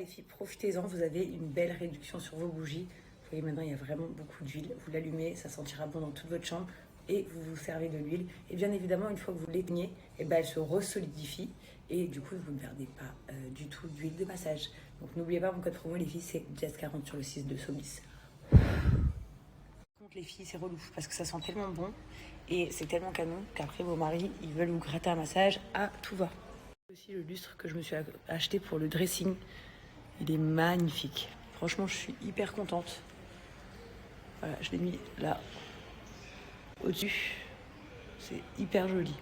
les filles, profitez-en, vous avez une belle réduction sur vos bougies. Vous voyez maintenant il y a vraiment beaucoup d'huile, vous l'allumez, ça sentira bon dans toute votre chambre et vous vous servez de l'huile. Et bien évidemment une fois que vous l'éteignez, elle se resolidifie et du coup vous ne perdez pas du tout d'huile de massage. Donc n'oubliez pas mon code promo les filles, c'est Jazz40 sur le site de Somis. Les filles c'est relou parce que ça sent tellement bon et c'est tellement canon qu'après vos maris ils veulent vous gratter un massage à tout va. Aussi le lustre que je me suis acheté pour le dressing, il est magnifique. Franchement je suis hyper contente. Voilà, je l'ai mis là au-dessus, c'est hyper joli.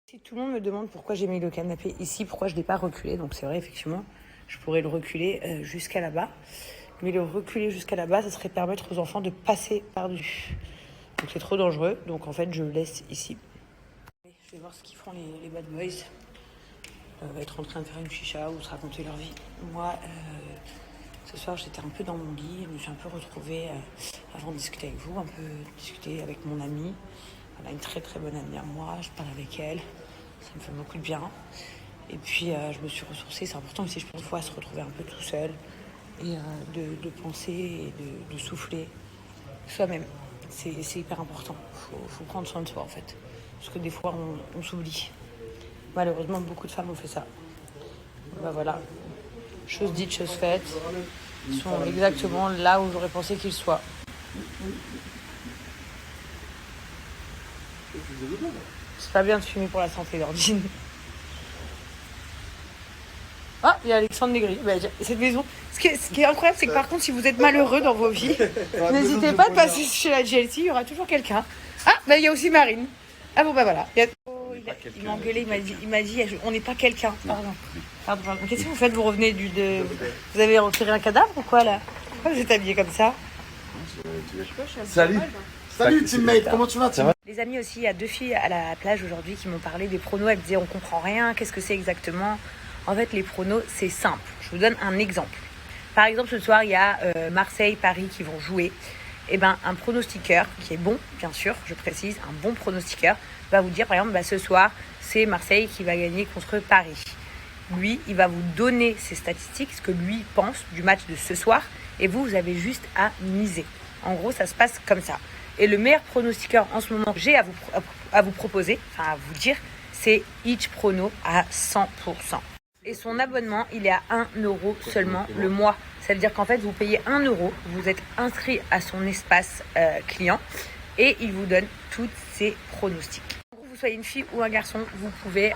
Si tout le monde me demande pourquoi j'ai mis le canapé ici, pourquoi je ne l'ai pas reculé, donc c'est vrai effectivement je pourrais le reculer jusqu'à là-bas. Mais le reculer jusqu'à là-bas, ça serait permettre aux enfants de passer par-dessus. Donc c'est trop dangereux, donc en fait je le laisse ici. Je vais voir ce qu'ils font les bad boys. On va être en train de faire une chicha ou se raconter leur vie. Moi, ce soir j'étais un peu dans mon lit, je me suis un peu retrouvée avant de discuter avec vous, un peu discuter avec mon amie. Elle a une très très bonne amie à moi, je parle avec elle, ça me fait beaucoup de bien. Et puis je me suis ressourcée, c'est important aussi je pense fois se retrouver un peu tout seul. Et de penser et de souffler soi-même. C'est hyper important. Faut prendre soin de soi en fait. Parce que des fois on s'oublie. Malheureusement beaucoup de femmes ont fait ça. Ben voilà. Chose dite, chose faite. Ils sont exactement là où j'aurais pensé qu'ils soient. C'est pas bien de fumer pour la santé d'Ordine. Ah, il y a Alexandre Negri. Bah, cette maison. Ce qui est incroyable, c'est que par contre, si vous êtes malheureux dans vos vies, n'hésitez pas à passer chez la GLC, il y aura toujours quelqu'un. Ah, bah il y a aussi Marine. Ah bon, bah voilà. Il m'a engueulé, il m'a dit, on n'est pas quelqu'un. Pardon. Qu'est-ce que vous faites? Vous revenez Vous avez retiré un cadavre ou quoi là? Pourquoi vous êtes habillé comme ça? Salut teammate, comment tu vas? Les amis aussi, il y a 2 filles à la plage aujourd'hui qui m'ont parlé des pronos. Elles me disaient, on comprend rien, qu'est-ce que c'est exactement? En fait, les pronos, c'est simple. Je vous donne un exemple. Par exemple, ce soir, il y a Marseille, Paris qui vont jouer. Eh ben, un pronostiqueur qui est bon, bien sûr, je précise, un bon pronostiqueur va vous dire, par exemple, ce soir, c'est Marseille qui va gagner contre Paris. Lui, il va vous donner ses statistiques, ce que lui pense du match de ce soir, et vous avez juste à miser. En gros, ça se passe comme ça. Et le meilleur pronostiqueur en ce moment que j'ai à vous proposer, enfin à vous dire, c'est Each Prono à 100%. Et son abonnement, il est à 1 € seulement le mois. Ça veut dire qu'en fait, vous payez 1 €, vous êtes inscrit à son espace client et il vous donne toutes ses pronostics. Que vous soyez une fille ou un garçon, vous pouvez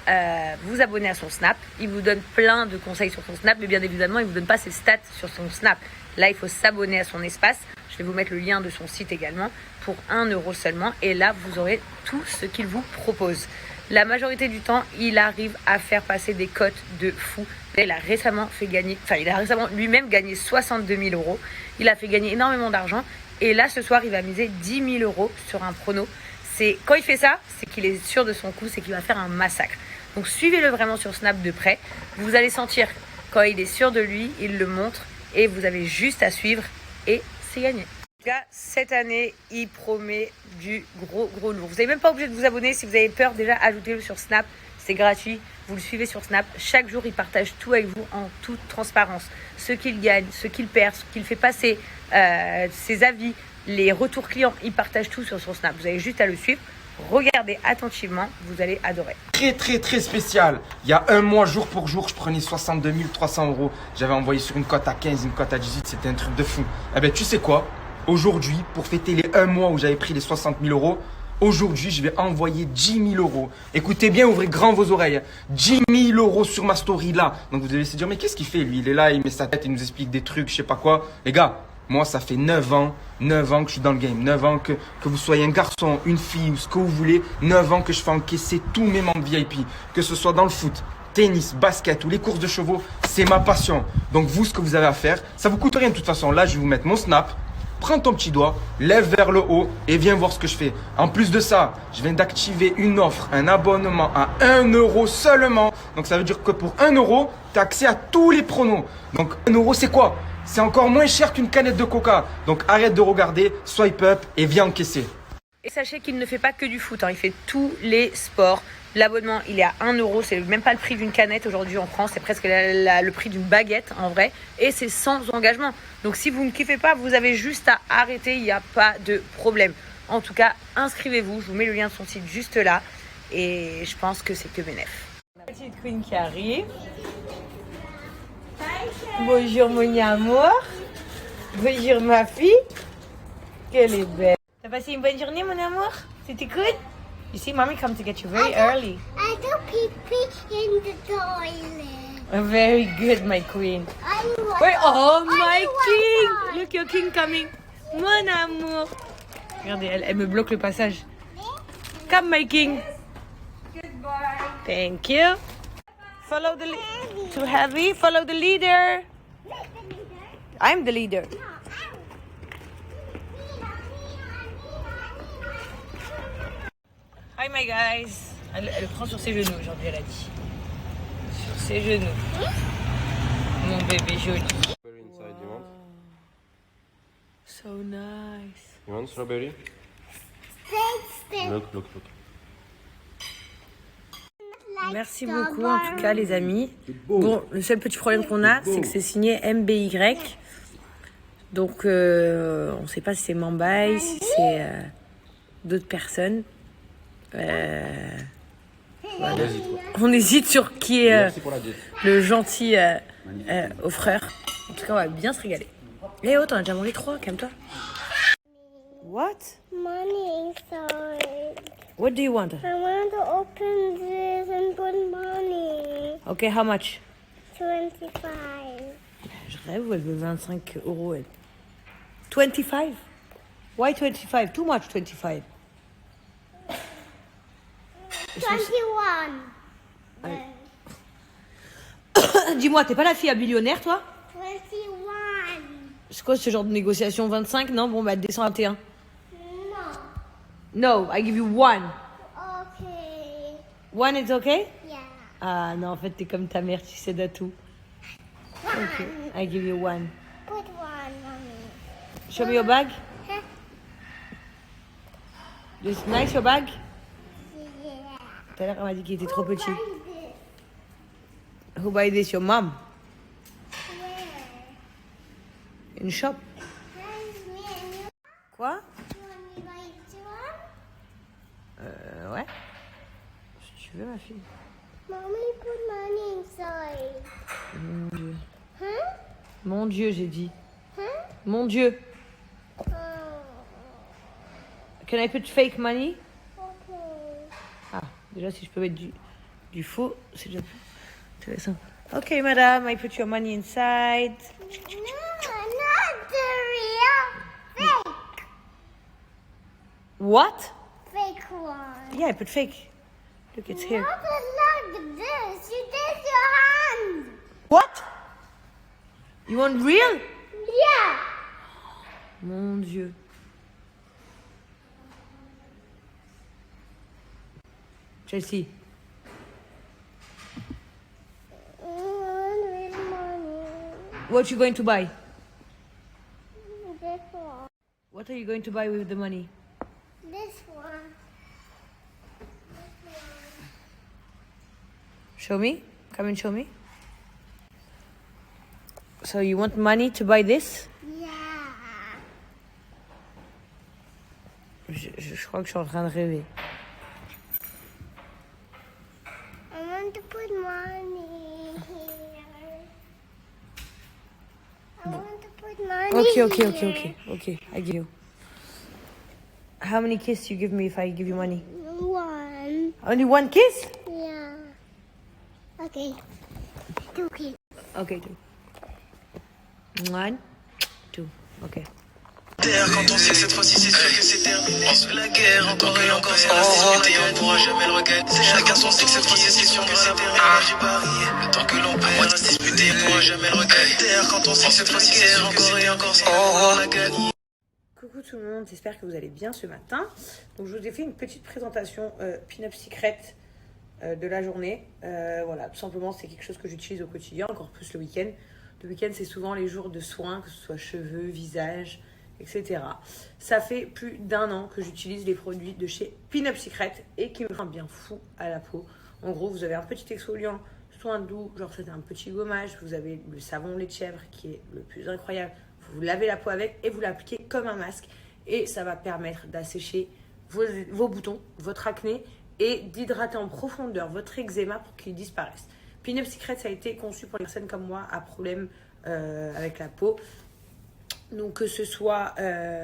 vous abonner à son Snap. Il vous donne plein de conseils sur son Snap, mais bien évidemment, il ne vous donne pas ses stats sur son Snap. Là, il faut s'abonner à son espace. Je vais vous mettre le lien de son site également pour 1 € seulement. Et là, vous aurez tout ce qu'il vous propose. La majorité du temps, il arrive à faire passer des cotes de fou. Il a récemment lui-même gagné 62 000 €. Il a fait gagner énormément d'argent. Et là, ce soir, il va miser 10 000 € sur un prono. Quand il fait ça, c'est qu'il est sûr de son coup, c'est qu'il va faire un massacre. Donc suivez-le vraiment sur Snap de près. Vous allez sentir quand il est sûr de lui, il le montre. Et vous avez juste à suivre et c'est gagné. Cette année, il promet du gros lourd. Vous n'êtes même pas obligé de vous abonner. Si vous avez peur, déjà, ajoutez-le sur Snap. C'est gratuit. Vous le suivez sur Snap. Chaque jour, il partage tout avec vous en toute transparence. Ce qu'il gagne, ce qu'il perd, ce qu'il fait passer, ses avis, les retours clients. Il partage tout sur son Snap. Vous avez juste à le suivre. Regardez attentivement. Vous allez adorer. Très spécial. Il y a un mois, jour pour jour, je prenais 62 300 €. J'avais envoyé sur une cote à 15, une cote à 18. C'était un truc de fou. Eh bien, tu sais quoi? Aujourd'hui, pour fêter les 1 mois où j'avais pris les 60 000 €, aujourd'hui, je vais envoyer 10 000 €. Écoutez bien, ouvrez grand vos oreilles. 10 000 € sur ma story là. Donc vous allez se dire, mais qu'est-ce qu'il fait lui? Il est là, il met sa tête, il nous explique des trucs, je sais pas quoi. Les gars, moi, ça fait 9 ans que je suis dans le game. 9 ans que vous soyez un garçon, une fille ou ce que vous voulez. 9 ans que je fais encaisser tous mes membres VIP. Que ce soit dans le foot, tennis, basket ou les courses de chevaux, c'est ma passion. Donc vous, ce que vous avez à faire, ça vous coûte rien de toute façon. Là, je vais vous mettre mon Snap. Prends ton petit doigt, lève vers le haut et viens voir ce que je fais. En plus de ça, je viens d'activer une offre, un abonnement à 1 € seulement. Donc ça veut dire que pour 1 €, tu as accès à tous les pronos. Donc 1 € c'est quoi? C'est encore moins cher qu'une canette de coca. Donc arrête de regarder, swipe up et viens encaisser. Et sachez qu'il ne fait pas que du foot, il fait tous les sports, L'abonnement, il est à 1 euro. C'est même pas le prix d'une canette aujourd'hui en France. C'est presque le prix d'une baguette en vrai. Et c'est sans engagement. Donc si vous ne kiffez pas, vous avez juste à arrêter. Il n'y a pas de problème. En tout cas, inscrivez-vous. Je vous mets le lien de son site juste là. Et je pense que c'est que bénéf. Petite queen qui arrive. Bonjour mon amour. Bonjour ma fille. Qu'elle est belle. T'as passé une bonne journée mon amour? C'était cool? You see, mommy come to get you very early. I do pee-pee in the toilet. Very good, my queen. Wait, oh, my king! Look, your king coming. Mon amour. Regardez, elle me bloque le passage. Come, my king. Thank you. Follow the too heavy. Follow the leader. I'm the leader. Hi my guys. Elle prend sur ses genoux aujourd'hui, elle a dit. Sur ses genoux. Mon bébé joli. Inside you want? So nice. You want strawberry? Thanks, Look. Merci beaucoup en tout cas les amis. Bon, le seul petit problème qu'on a, c'est que c'est signé MBY. Donc on ne sait pas si c'est Mumbai, si c'est d'autres personnes. Voilà. On hésite sur qui est le gentil offreur. En tout cas, on va bien se régaler. Eh oh, t'en as déjà mangé 3, calme-toi. What? Money inside. What do you want? I want to open this and put money. Okay, how much? 25. Je rêve où elle veut 25 euros. Elle. 25? Why 25? Too much 25. 21. Dis-moi, t'es pas la fille à millionnaire, toi? 21. C'est quoi ce genre de négociation? 25? Non, bon, bah, descends à 21. No. No, I give you 1. Okay. 1 is okay? Yeah. Ah non, en fait, t'es comme ta mère, tu cèdes à tout. Ok, I give you 1. Put one, mommy. Show me your bag. Huh? It's nice, your bag? Yeah. Tout à l'heure, elle m'a dit qu'il était trop petit. Buy this. Who buy this? Your mom? Where? In shop? Where's me and you? Quoi? You want me to buy this one? Ouais. Si tu veux, ma fille. Mommy, put money inside. Mon Dieu. Huh? Mon Dieu, j'ai dit. Huh? Mon Dieu. Oh. Can I put fake money? Okay. Ah, déjà, si je peux mettre du faux, c'est déjà plus intéressant. Ok, madame, I put your money inside. No, not the real. Fake. What? Fake one. Yeah, I put fake. Look, it's here. Not like this. You did your hand. What? You want real? Yeah. Mon Dieu. Chelsea. I want real money. What you going to buy? This one. What are you going to buy with the money? This one. Show me. Come and show me. So you want money to buy this? Yeah. Je crois que je suis en train de rêver. I want to put money here. I want to put money here. Okay. I give you. How many kisses you give me if I give you money? One. Only 1 kiss? Yeah. Okay. 2 kids. Okay, 2. 1, 2. Okay. Quand on sait que cette fois-ci c'est sûr que c'est terminé. On se fait la guerre encore et encore, c'est la sécurité, on pourra jamais le regagner. Chacun son sait que cette fois-ci c'est sûr que c'est terminé. Du pari, le temps que l'on perd, à se disputer, on pourra jamais le regagner. Quand on sait que cette fois-ci c'est sûr encore et encore, c'est la gagne. Coucou tout le monde, j'espère que vous allez bien ce matin. Donc je vous ai fait une petite présentation Pin-Up Secret de la journée. Voilà, tout simplement c'est quelque chose que j'utilise au quotidien, encore plus le week-end. Le week-end c'est souvent les jours de soins, que ce soit cheveux, visage, etc. Ça fait plus d'1 an que j'utilise les produits de chez Pin-Up Secret et qui me font un bien fou à la peau. En gros, vous avez un petit exfoliant, soin doux, genre c'est un petit gommage, vous avez le savon lait de chèvre qui est le plus incroyable, vous lavez la peau avec et vous l'appliquez comme un masque et ça va permettre d'assécher vos boutons, votre acné et d'hydrater en profondeur votre eczéma pour qu'il disparaisse. Pin-Up Secret, ça a été conçu pour les personnes comme moi à problème avec la peau. Donc que ce soit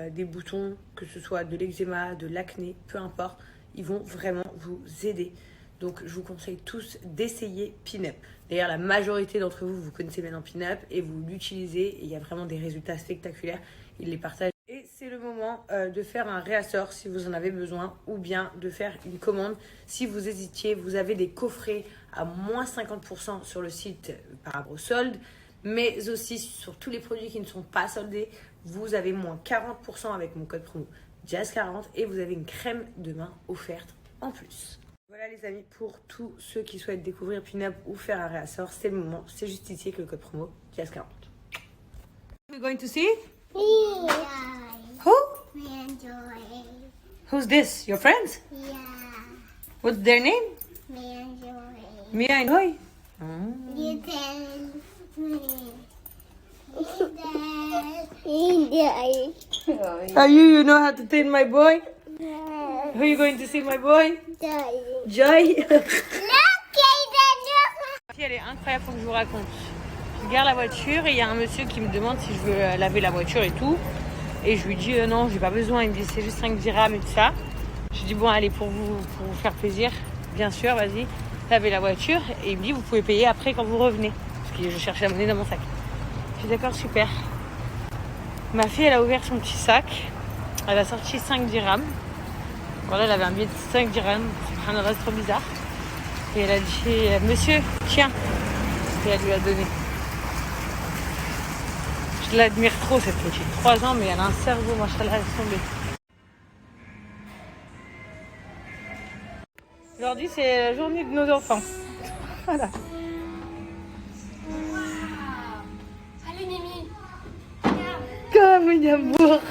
des boutons, que ce soit de l'eczéma, de l'acné, peu importe, ils vont vraiment vous aider. Donc je vous conseille tous d'essayer Pin-Up. D'ailleurs la majorité d'entre vous, vous connaissez maintenant Pin-Up et vous l'utilisez et il y a vraiment des résultats spectaculaires. Ils les partagent. Et c'est le moment de faire un réassort si vous en avez besoin ou bien de faire une commande. Si vous hésitiez, vous avez des coffrets à moins 50% sur le site par rapport aux soldes. Mais aussi sur tous les produits qui ne sont pas soldés, vous avez moins 40% avec mon code promo Jazz40 et vous avez une crème de main offerte en plus. Voilà les amis, pour tous ceux qui souhaitent découvrir Pin-Up ou faire un réassort, c'est le moment, c'est juste ici avec le code promo Jazz40. We're going to see? Yeah. Who? Me and Joy. Who's this? Your friends? Yeah. What's their name? Me and Joy. Mia and Hoy. You tell me. Dad. Are you know how to train my boy? Who are you going to see my boy? Joy. Elle est incroyable, faut que je vous raconte. Je gare la voiture et il y a un monsieur qui me demande si je veux laver la voiture et tout. Et je lui dis non, j'ai pas besoin. Il me dit c'est juste 5 dirhams et tout ça. Je dis bon, allez, pour vous faire plaisir, bien sûr, vas-y, lavez la voiture. Et il me dit vous pouvez payer après quand vous revenez. Parce que je cherchais la monnaie dans mon sac. Je dis d'accord, super. Ma fille, elle a ouvert son petit sac. Elle a sorti 5 dirhams. Voilà, elle avait un billet de 5 dirhams. C'est trop bizarre. Et elle a dit monsieur, tiens. Et elle lui a donné. Je l'admire trop cette petite. 3 ans, mais elle a un cerveau, machallah, elle semble. Aujourd'hui, c'est la journée de nos enfants. Voilà. Allez, Mimi. Comme un amour.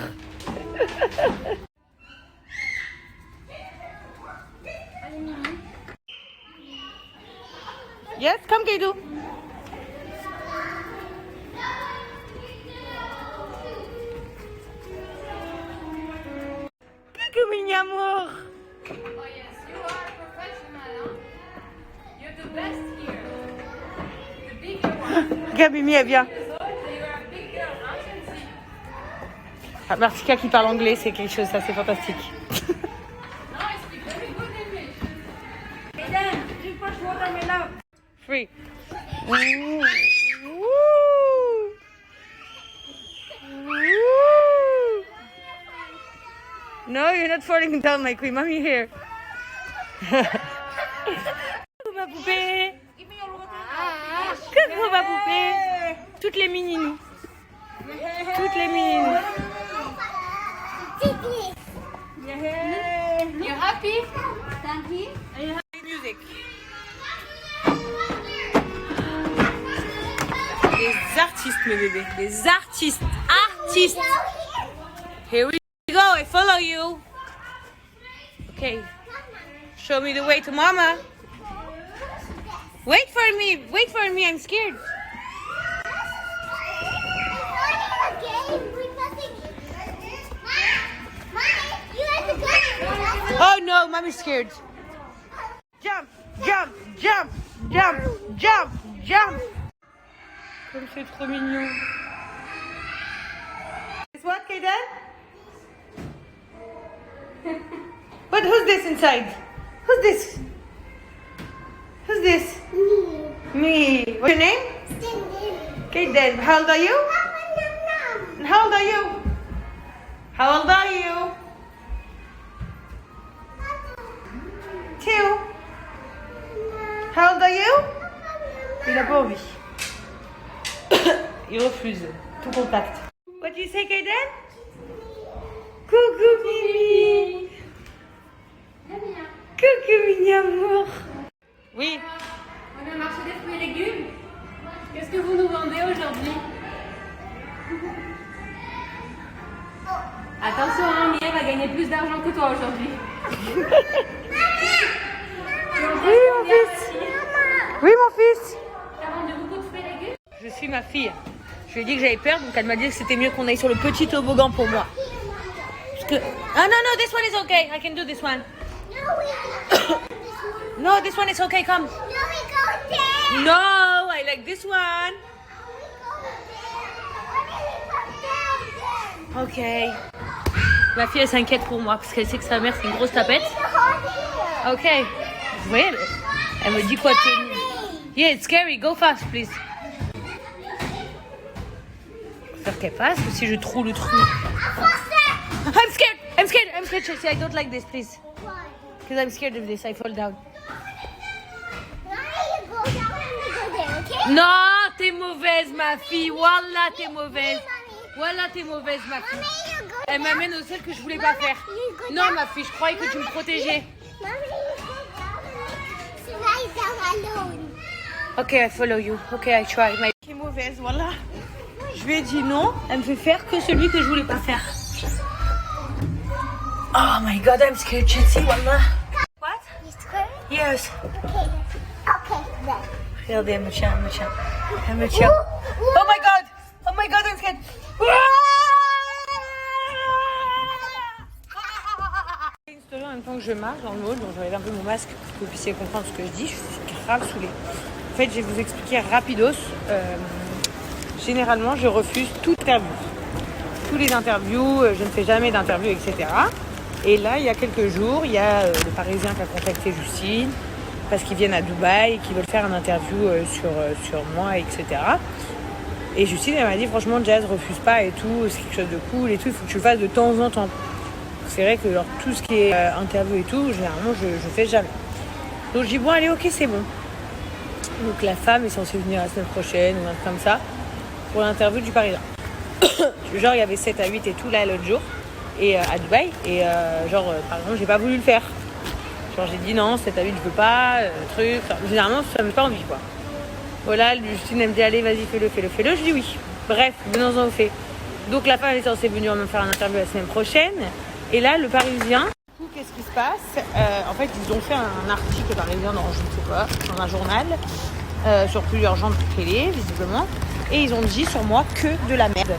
Yes, come Kaidou. Coucou mon amour. Oh yes, you are a professional, huh? You're the best here. The bigger one. Gabi, Mia, viens. So you are a big girl, huh? I can see. Ah, Martika qui parle anglais, c'est quelque chose, ça c'est fantastique. No, I speak very good English. Aiden, drink much water, my love. Free. No, you're not falling down, my queen. Mommy here. Coucou ma poupée. Coucou ma poupée. Toutes les mininou. Toutes les mininou. You happy? Music. Des artistes, mes bébés. Des artistes. Artistes. Here we go. I follow you. Okay. Show me the way to mama. Wait for me. Wait for me. I'm scared. Oh no, mommy's scared. Jump, jump, jump, jump, jump, jump. Comme c'est trop mignon. Guess what, Kaden? But who's this inside? Who's this? Who's this? Me. What's your name? Kaden. How old are you? How old are you? How old are you? 2. How old are you? Il a pas envie. Il refuse tout contact. What do you say, Kaden? Coucou Mimi. Coucou Mimi amour. Oui. On a marché des fruits et légumes. Qu'est-ce que vous nous vendez aujourd'hui? Attention, hein, Mia va gagner plus d'argent que toi aujourd'hui. Oui, mon fils. Oui, mon fils. T'as vendu beaucoup de fruits et légumes? Je suis ma fille. Je lui ai dit que j'avais peur, donc elle m'a dit que c'était mieux qu'on aille sur le petit toboggan pour moi. Parce que... Ah non, non, this one is okay. I can do this one. No, this one is okay, come. No, I like this one. Ok. Ma fille, elle s'inquiète pour moi parce qu'elle sait que sa mère, c'est une grosse tapette. Ok. Vous voyez, elle me dit quoi tenir. Yeah, it's scary. Go fast, please. Faire qu'elle passe ou si je trouve le trou. I'm scared. I'm scared. I'm scared, Chelsea. I don't like this, please. Because I'm scared of this. I fall down. Non, t'es mauvaise, ma fille. Wallah, t'es mauvaise. Wallah, t'es mauvaise, ma fille. Elle m'amène au celle que je voulais pas faire. Non, ma fille, je croyais que tu me protégeais. Ok, I follow you. Ok, I try. Ma fille est mauvaise, voilà. Je lui ai dit non. Elle me fait faire que celui que je voulais pas faire. Oh my God, I'm scared, Chelsea, wallah. What? Yes. Regardez, elle me tient, elle me tient. Elle me tient. Oh my God! Oh my God, I'm scared. Une story en même temps que je marche dans le mall, donc j'enlève un peu mon masque pour que vous puissiez comprendre ce que je dis. Je suis grave saoulée. En fait, je vais vous expliquer rapidos. Généralement, je refuse toute interview. Tous les interviews, je ne fais jamais d'interview, etc. Et là, il y a quelques jours, il y a le Parisien qui a contacté Justine parce qu'ils viennent à Dubaï et qu'ils veulent faire une interview sur moi, etc. Et Justine, elle m'a dit, franchement, Jazz, refuse pas et tout, c'est quelque chose de cool et tout, il faut que tu le fasses de temps en temps. C'est vrai que genre, tout ce qui est interview et tout, généralement, je fais jamais. Donc je dis, bon, allez, ok, c'est bon. Donc la femme est censée venir la semaine prochaine ou un truc comme ça pour l'interview du Parisien. Genre, il y avait 7 à 8 et tout là l'autre jour, et à Dubaï, et par exemple, j'ai pas voulu le faire. Genre, j'ai dit non, 7 à 8, je veux pas, truc. Enfin, généralement, ça me fait pas envie, quoi. Voilà, Justine, elle me dit, allez, vas-y, fais-le. Je dis oui. Bref, venons-en au fait. Donc, la femme est censée venir me faire une interview la semaine prochaine. Et là, le Parisien, du coup, qu'est-ce qui se passe? En fait, ils ont fait un article Parisien dans, je ne sais quoi, dans un journal, sur plusieurs gens de télé, visiblement. Et ils ont dit sur moi que de la merde.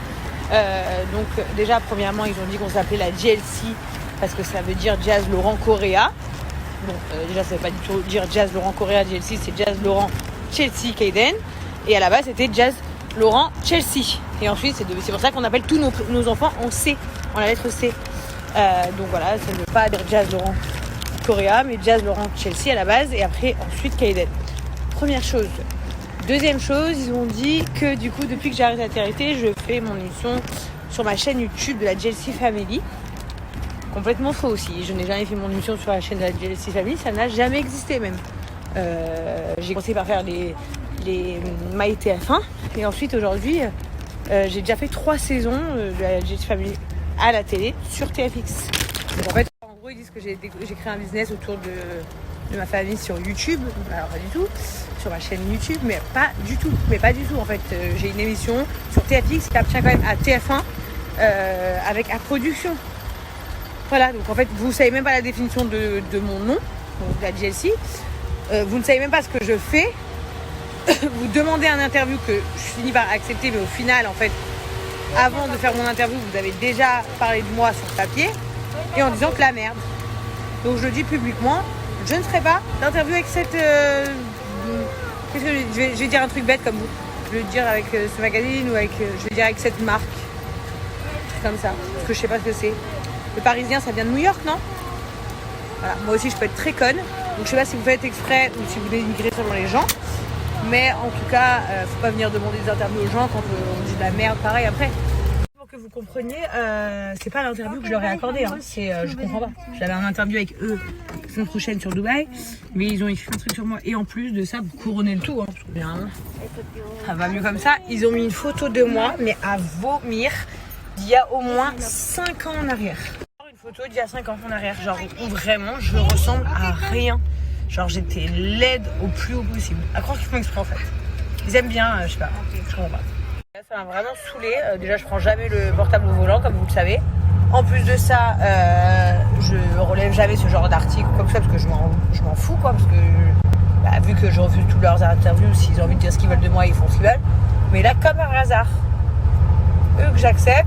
Donc déjà premièrement ils ont dit qu'on s'appelait la JLC parce que ça veut dire Jazz Laurent Correa. Bon déjà ça veut pas du tout dire Jazz Laurent Correa JLC, c'est Jazz Laurent Chelsea Kayden. Et à la base c'était Jazz Laurent Chelsea. Et ensuite c'est pour ça qu'on appelle tous nos enfants en C, en la lettre C. Donc voilà, ça ne veut pas dire Jazz Laurent Correa mais Jazz Laurent Chelsea à la base et après ensuite Kayden. Première chose. Deuxième chose, ils ont dit que du coup, depuis que j'ai arrêté la télé, je fais mon émission sur ma chaîne YouTube de la JLC Family. Complètement faux aussi. Je n'ai jamais fait mon émission sur la chaîne de la JLC Family. Ça n'a jamais existé même. J'ai commencé par faire les MyTF1. Et ensuite, aujourd'hui, j'ai déjà fait 3 saisons de la JLC Family à la télé sur TFX. Donc en fait, en gros, ils disent que j'ai créé un business autour de ma famille sur YouTube. Alors pas du tout. Sur ma chaîne YouTube, mais pas du tout en fait. J'ai une émission sur TFX qui appartient quand même à TF1 avec à production. Voilà, donc en fait vous savez même pas la définition de mon nom, donc de la JLC. Vous ne savez même pas ce que je fais. Vous demandez un interview que je finis par accepter, mais au final en fait avant de faire mon interview vous avez déjà parlé de moi sur papier et en disant que la merde. Donc je le dis publiquement, je ne ferai pas d'interview avec cette qu'est-ce que je vais dire un truc bête comme vous. Je vais le dire avec ce magazine ou avec je vais dire avec cette marque. Comme ça. Parce que je sais pas ce que c'est. Le Parisien, ça vient de New York, non? Voilà. Moi aussi, je peux être très conne. Donc je sais pas si vous faites exprès ou si vous dénigrez seulement les gens. Mais en tout cas, faut pas venir demander des interviews aux gens quand on dit de la merde pareil après. Pour que vous compreniez, c'est pas l'interview que je leur ai accordée. Hein. Je comprends pas. J'avais un interview avec eux la semaine prochaine sur Dubaï, mais ils ont écrit un truc sur moi. Et en plus de ça, vous couronnez le tout. Hein, parce que généralement, ça va mieux comme ça. Ils ont mis une photo de moi, mais à vomir, d'il y a au moins 5 ans en arrière. Une photo d'il y a 5 ans en arrière, genre où vraiment je ressemble à rien. Genre j'étais laide au plus haut possible. À croire qu'ils font exprès en fait. Ils aiment bien, je sais pas, je comprends pas. Ça m'a vraiment saoulée. Déjà je prends jamais le portable au volant comme vous le savez. En plus de ça, je relève jamais ce genre d'article comme ça parce que je m'en fous quoi, parce que vu que j'ai revu toutes leurs interviews, s'ils ont envie de dire ce qu'ils veulent de moi, ils font ce qu'ils veulent. Mais là, comme par hasard, eux que j'accepte.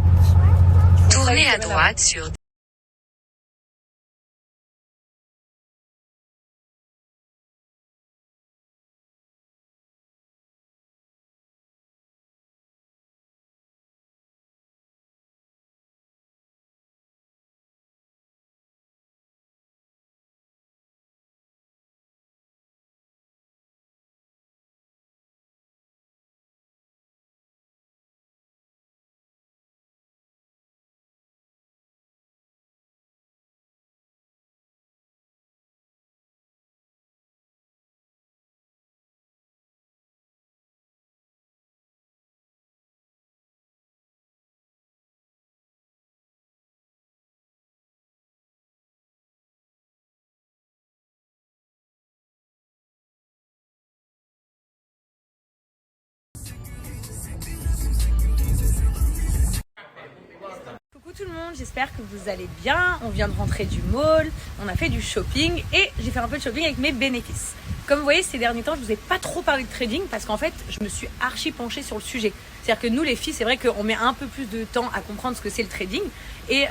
Tournez à droite sur Coucou tout le monde, j'espère que vous allez bien. On vient de rentrer du mall, on a fait du shopping et j'ai fait un peu de shopping avec mes bénéfices. Comme vous voyez, ces derniers temps, je vous ai pas trop parlé de trading parce qu'en fait, je me suis archi penchée sur le sujet. C'est-à-dire que nous, les filles, c'est vrai qu'on met un peu plus de temps à comprendre ce que c'est le trading. Et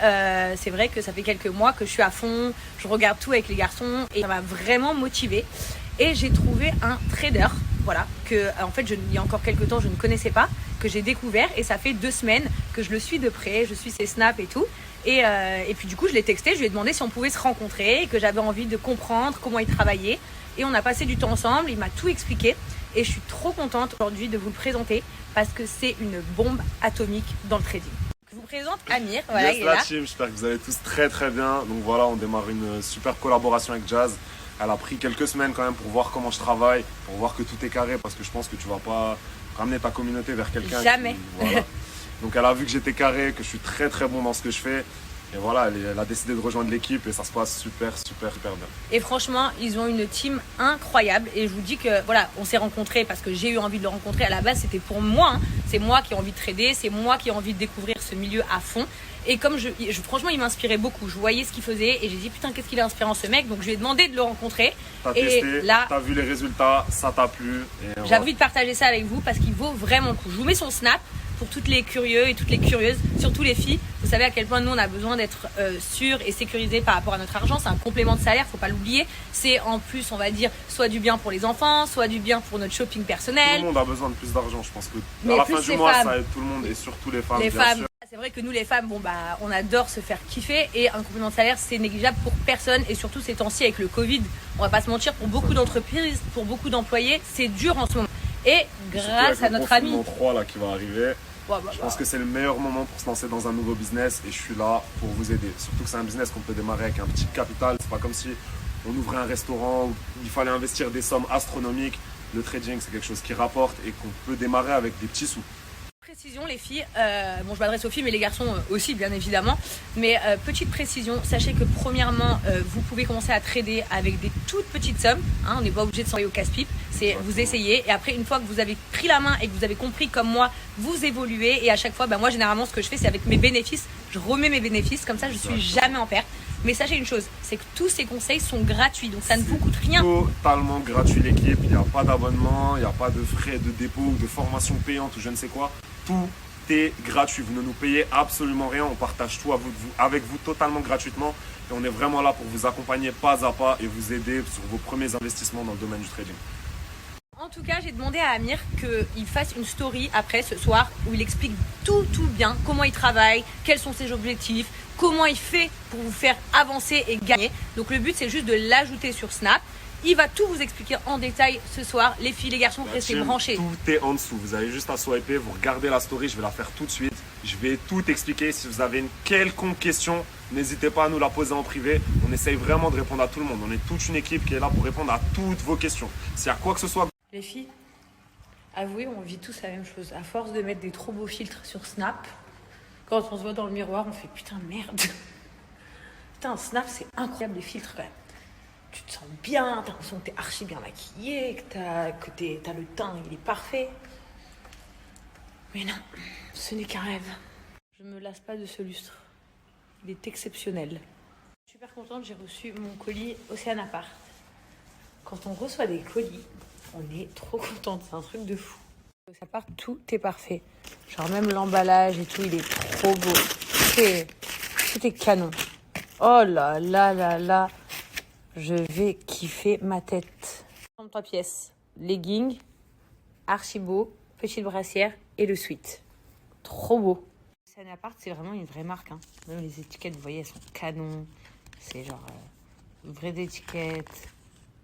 c'est vrai que ça fait quelques mois que je suis à fond, je regarde tout avec les garçons et ça m'a vraiment motivée. Et j'ai trouvé un trader, voilà, que en fait, il y a encore quelques temps, je ne connaissais pas, que j'ai découvert et ça fait 2 semaines que je le suis de près, je suis ses snaps et tout. Et puis du coup, je l'ai texté, je lui ai demandé si on pouvait se rencontrer et que j'avais envie de comprendre comment il travaillait. Et on a passé du temps ensemble, il m'a tout expliqué et je suis trop contente aujourd'hui de vous le présenter parce que c'est une bombe atomique dans le trading. Je vous présente Amir, voilà, yes, il est là. la team, j'espère que vous allez tous très très bien. Donc voilà, on démarre une super collaboration avec Jazz. Elle a pris quelques semaines quand même pour voir comment je travaille, pour voir que tout est carré parce que je pense que tu vas pas ramener ta communauté vers quelqu'un. Jamais. Voilà. Donc elle a vu que j'étais carré, que je suis très très bon dans ce que je fais. Et voilà, elle a décidé de rejoindre l'équipe et ça se passe super bien. Et franchement, ils ont une team incroyable. Et je vous dis que voilà, on s'est rencontrés parce que j'ai eu envie de le rencontrer. À la base, c'était pour moi. Hein. C'est moi qui ai envie de trader, c'est moi qui ai envie de découvrir ce milieu à fond. Et comme franchement, il m'inspirait beaucoup. Je voyais ce qu'il faisait et j'ai dit putain, qu'est-ce qu'il est inspirant ce mec. Donc je lui ai demandé de le rencontrer. T'as et testé, là, t'as vu les résultats, ça t'a plu. J'ai envie de partager ça avec vous parce qu'il vaut vraiment le coup. Je vous mets son snap pour toutes les curieux et toutes les curieuses, surtout les filles. Vous savez à quel point nous on a besoin d'être sûrs et sécurisés par rapport à notre argent. C'est un complément de salaire, faut pas l'oublier. C'est en plus, on va dire, soit du bien pour les enfants, soit du bien pour notre shopping personnel. Tout le monde a besoin de plus d'argent, je pense que mais à la fin du mois, femmes. ça aide tout le monde et surtout les femmes. Les bien femmes. sûr. C'est vrai que nous les femmes, on adore se faire kiffer et un complément de salaire c'est négligeable pour personne et surtout ces temps-ci avec le Covid, on va pas se mentir, pour beaucoup d'entreprises, pour beaucoup d'employés, c'est dur en ce moment. Et grâce à notre ami 3 là qui va arriver, je pense que c'est le meilleur moment pour se lancer dans un nouveau business et je suis là pour vous aider. Surtout que c'est un business qu'on peut démarrer avec un petit capital, c'est pas comme si on ouvrait un restaurant où il fallait investir des sommes astronomiques. Le trading c'est quelque chose qui rapporte et qu'on peut démarrer avec des petits sous. Précision les filles, je m'adresse aux filles mais les garçons aussi bien évidemment, mais petite précision, sachez que premièrement vous pouvez commencer à trader avec des toutes petites sommes, hein, on n'est pas obligé de s'envoyer au casse-pipe, c'est vous essayez et après une fois que vous avez pris la main et que vous avez compris comme moi, vous évoluez et à chaque fois, moi généralement ce que je fais c'est avec mes bénéfices, je remets mes bénéfices, comme ça je suis jamais en perte. Mais sachez une chose, c'est que tous ces conseils sont gratuits, donc ça ne vous coûte rien. Totalement gratuit l'équipe, il n'y a pas d'abonnement, il n'y a pas de frais de dépôt ou de formation payante ou je ne sais quoi. Tout est gratuit, vous ne nous payez absolument rien, on partage tout avec vous totalement gratuitement et on est vraiment là pour vous accompagner pas à pas et vous aider sur vos premiers investissements dans le domaine du trading. En tout cas, j'ai demandé à Amir qu'il fasse une story après ce soir où il explique tout bien, comment il travaille, quels sont ses objectifs, comment il fait pour vous faire avancer et gagner. Donc le but c'est juste de l'ajouter sur Snap. Il va tout vous expliquer en détail ce soir. Les filles, les garçons, restez branchés. Tout est en dessous. Vous avez juste à swiper, vous regardez la story, je vais la faire tout de suite. Je vais tout expliquer. Si vous avez une quelconque question, n'hésitez pas à nous la poser en privé. On essaye vraiment de répondre à tout le monde. On est toute une équipe qui est là pour répondre à toutes vos questions. S'il y a quoi que ce soit. Les filles, avouez, on vit tous la même chose. À force de mettre des trop beaux filtres sur Snap, quand on se voit dans le miroir, on fait putain merde. Putain, Snap, c'est incroyable les filtres quand même. Tu te sens bien, t'as l'impression que t'es archi bien maquillée, que t'as le teint, il est parfait. Mais non, ce n'est qu'un rêve. Je me lasse pas de ce lustre. Il est exceptionnel. Je suis super contente, j'ai reçu mon colis Océan Apart. Quand on reçoit des colis, on est trop contente, c'est un truc de fou. Océan Apart, tout est parfait. Genre même l'emballage et tout, il est trop beau. Tout est canon. Oh là là là là, je vais kiffer ma tête. 33 pièces, leggings, archi beau, petite brassière et le sweat. Trop beau. Océan Apart, c'est vraiment une vraie marque. Hein. Même les étiquettes, vous voyez, elles sont canon. C'est genre vraies étiquettes.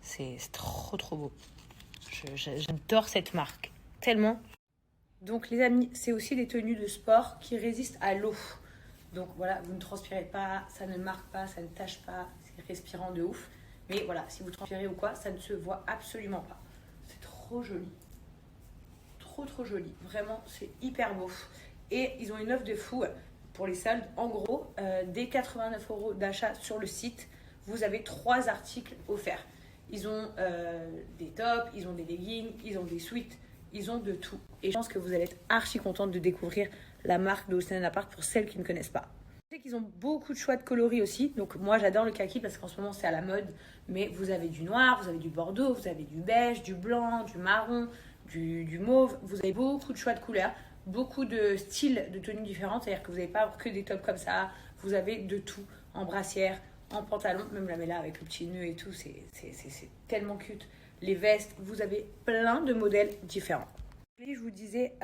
C'est trop trop beau. J'adore cette marque. Tellement. Donc les amis, c'est aussi des tenues de sport qui résistent à l'eau. Donc voilà, vous ne transpirez pas, ça ne marque pas, ça ne tache pas. C'est respirant de ouf. Mais voilà, si vous transpirez ou quoi, ça ne se voit absolument pas. C'est trop joli. Trop joli. Vraiment, c'est hyper beau. Et ils ont une offre de fou pour les soldes. En gros, dès 89 € d'achat sur le site, vous avez 3 articles offerts. Ils ont des tops, ils ont des leggings, ils ont des sweats, ils ont de tout. Et je pense que vous allez être archi contente de découvrir la marque de Océan Apart pour celles qui ne connaissent pas. Je sais qu'ils ont beaucoup de choix de coloris aussi. Donc moi, j'adore le kaki parce qu'en ce moment, c'est à la mode. Mais vous avez du noir, vous avez du bordeaux, vous avez du beige, du blanc, du marron, du mauve. Vous avez beaucoup de choix de couleurs. Beaucoup de styles de tenues différentes, c'est-à-dire que vous n'avez pas que des tops comme ça, vous avez de tout, en brassière, en pantalon, même la là avec le petit nœud et tout, c'est tellement cute. Les vestes, vous avez plein de modèles différents. Et je vous disais,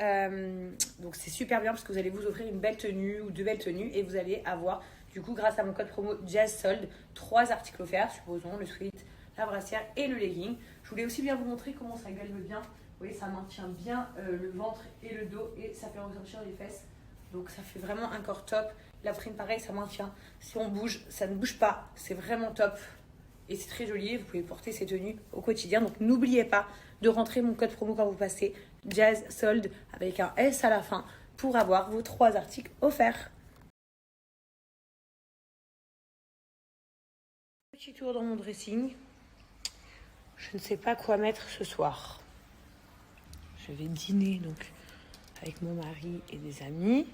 donc c'est super bien parce que vous allez vous offrir une belle tenue ou 2 belles tenues et vous allez avoir, du coup, grâce à mon code promo JazzSold, 3 articles offerts, supposons le sweat, la brassière et le legging. Je voulais aussi bien vous montrer comment ça galve bien. Vous voyez, ça maintient bien le ventre et le dos et ça fait ressortir les fesses. Donc ça fait vraiment un corps top. La prime, pareil, ça maintient. Si on bouge, ça ne bouge pas. C'est vraiment top. Et c'est très joli. Vous pouvez porter ces tenues au quotidien. Donc n'oubliez pas de rentrer mon code promo quand vous passez JazzSold avec un S à la fin pour avoir vos 3 articles offerts. Petit tour dans mon dressing. Je ne sais pas quoi mettre ce soir. Je vais dîner donc avec mon mari et des amis.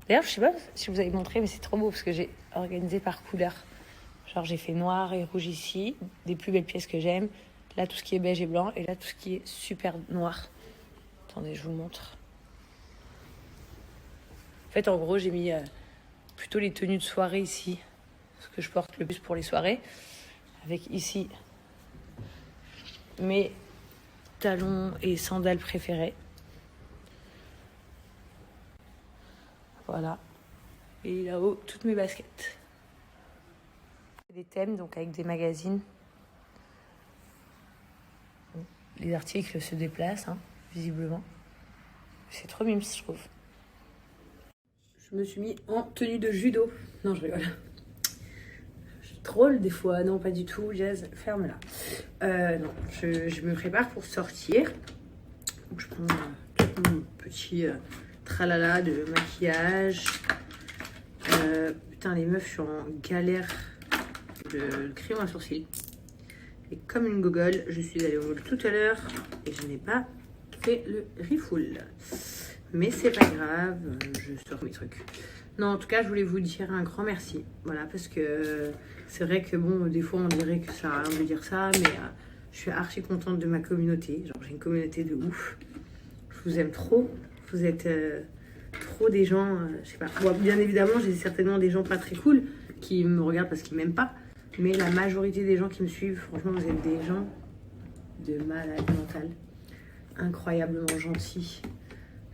D'ailleurs, je sais pas si vous avez montré, mais c'est trop beau parce que j'ai organisé par couleur. Genre, j'ai fait noir et rouge ici, des plus belles pièces que j'aime. Là, tout ce qui est beige et blanc. Et là, tout ce qui est super noir. Attendez, je vous montre. En fait, en gros, j'ai mis plutôt les tenues de soirée ici. Ce que je porte le plus pour les soirées. Avec ici mes talons et sandales préférés. Voilà. Et là-haut, toutes mes baskets. Des thèmes, donc avec des magazines. Les articles se déplacent, hein, visiblement. C'est trop mime, je trouve. Je me suis mis en tenue de judo. Non, je rigole. Je troll des fois. Non, pas du tout. Jazz, ferme-la. Non, je me prépare pour sortir. Donc, je prends tout mon petit tralala de maquillage. Putain, les meufs, je suis en galère de crayon à sourcils. Et comme une gogole, je suis allée au mall tout à l'heure et je n'ai pas fait le refull. Mais c'est pas grave, je sors mes trucs. Non, en tout cas, je voulais vous dire un grand merci. Voilà, parce que c'est vrai que bon, des fois, on dirait que ça sert à rien de dire ça, mais je suis archi contente de ma communauté. Genre, j'ai une communauté de ouf. Je vous aime trop. Vous êtes trop des gens, je sais pas. Bon, bien évidemment, j'ai certainement des gens pas très cool qui me regardent parce qu'ils m'aiment pas. Mais la majorité des gens qui me suivent, franchement, vous êtes des gens de malade mental. Incroyablement gentils.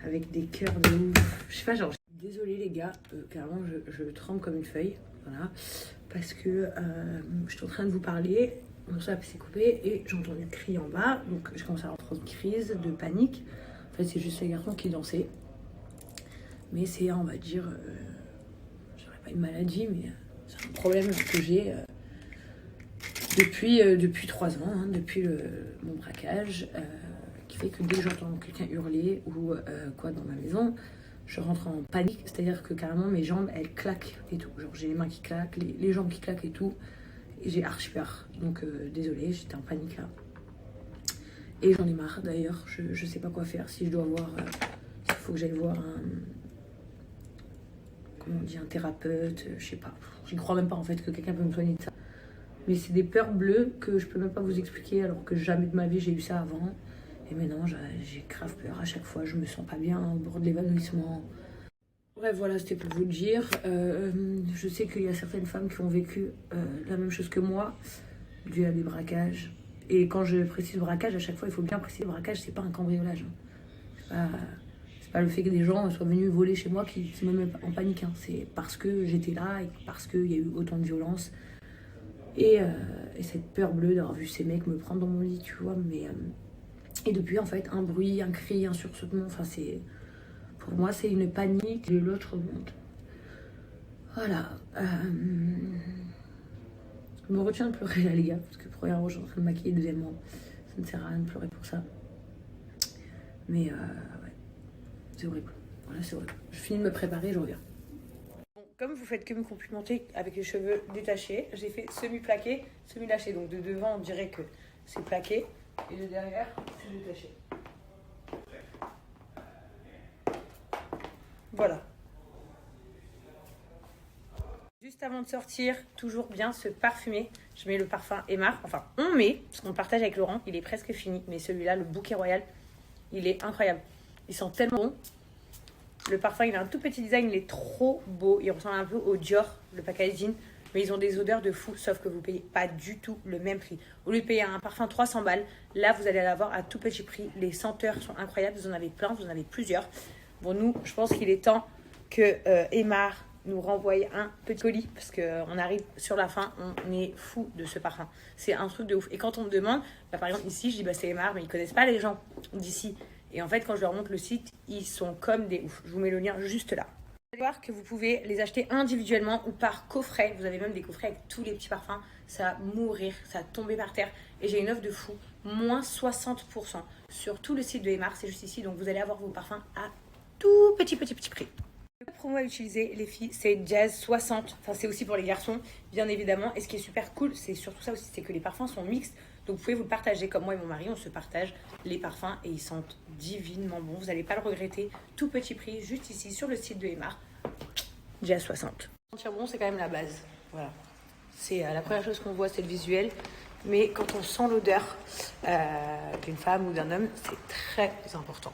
Avec des cœurs de ouf. Je sais pas, genre... Désolée les gars, carrément, je tremble comme une feuille. Voilà. Parce que je suis en train de vous parler. Mon sap s'est coupé et j'ai entendu crier en bas. Donc, j'ai commencé à avoir une crise de panique. En fait, c'est juste les garçons qui dansaient. Mais c'est, on va dire... je dirais pas une maladie, mais c'est un problème que j'ai... Depuis 3 ans, hein, depuis mon braquage, qui fait que dès que j'entends quelqu'un hurler ou quoi dans ma maison, je rentre en panique. C'est-à-dire que carrément mes jambes, elles claquent et tout. Genre j'ai les mains qui claquent, les jambes qui claquent et tout. Et j'ai archi peur. Donc désolée, j'étais en panique là. Et j'en ai marre d'ailleurs. Je sais pas quoi faire. Si je dois voir... il faut que j'aille voir un... comment on dit, un thérapeute, je sais pas. J'y crois même pas en fait que quelqu'un peut me soigner de ça. Mais c'est des peurs bleues que je peux même pas vous expliquer alors que jamais de ma vie j'ai eu ça avant. Et maintenant j'ai grave peur à chaque fois, je me sens pas bien au bord de l'évanouissement. Bref, voilà, c'était pour vous le dire. Je sais qu'il y a certaines femmes qui ont vécu la même chose que moi, dû à des braquages. Et quand je précise braquage, à chaque fois, il faut bien préciser braquage, c'est pas un cambriolage. C'est pas le fait que des gens soient venus voler chez moi qui me met en panique. Hein. C'est parce que j'étais là et parce qu'il y a eu autant de violence. Et cette peur bleue d'avoir vu ces mecs me prendre dans mon lit, tu vois. Et depuis, en fait, un bruit, un cri, un sursautement, enfin, c'est... Pour moi, c'est une panique de l'autre monde. Voilà. Je me retiens de pleurer là, les gars, parce que premièrement, je suis en train de maquiller, deuxièmement, ça ne sert à rien de pleurer pour ça. Mais ouais, c'est horrible. Voilà, c'est horrible. Je finis de me préparer, je reviens. Bon, comme vous faites que me complimenter avec les cheveux détachés, j'ai fait semi-plaqué, semi-lâché. Donc de devant, on dirait que c'est plaqué, et de derrière, c'est détaché. Voilà. Juste avant de sortir, toujours bien se parfumer. Je mets le parfum Emar. Enfin, on met, parce qu'on partage avec Laurent. Il est presque fini. Mais celui-là, le bouquet royal, il est incroyable. Il sent tellement bon. Le parfum, il a un tout petit design. Il est trop beau. Il ressemble un peu au Dior, le packaging. Mais ils ont des odeurs de fou. Sauf que vous payez pas du tout le même prix. Au lieu de payer un parfum 300 balles, là, vous allez l'avoir à tout petit prix. Les senteurs sont incroyables. Vous en avez plein. Vous en avez plusieurs. Bon, nous, je pense qu'il est temps que Emar nous renvoie un petit colis parce qu'on arrive sur la fin, on est fou de ce parfum. C'est un truc de ouf. Et quand on me demande, bah, par exemple ici, je dis bah, c'est Emar, mais ils connaissent pas les gens d'ici. Et en fait, quand je leur montre le site, ils sont comme des ouf. Je vous mets le lien juste là. Vous allez voir que vous pouvez les acheter individuellement ou par coffret. Vous avez même des coffrets avec tous les petits parfums. Ça va mourir, ça va tomber par terre. Et j'ai une offre de fou, moins 60% sur tout le site de Emar. C'est juste ici, donc vous allez avoir vos parfums à tout petit prix. Le promo à utiliser, les filles, c'est Jazz 60. Enfin, c'est aussi pour les garçons, bien évidemment. Et ce qui est super cool, c'est surtout ça aussi, c'est que les parfums sont mixtes. Donc, vous pouvez vous le partager. Comme moi et mon mari, on se partage les parfums et ils sentent divinement bon. Vous n'allez pas le regretter. Tout petit prix, juste ici, sur le site de Emar. Jazz 60. Sentir bon, c'est quand même la base. Voilà. C'est la première chose qu'on voit, c'est le visuel. Mais quand on sent l'odeur d'une femme ou d'un homme, c'est très important.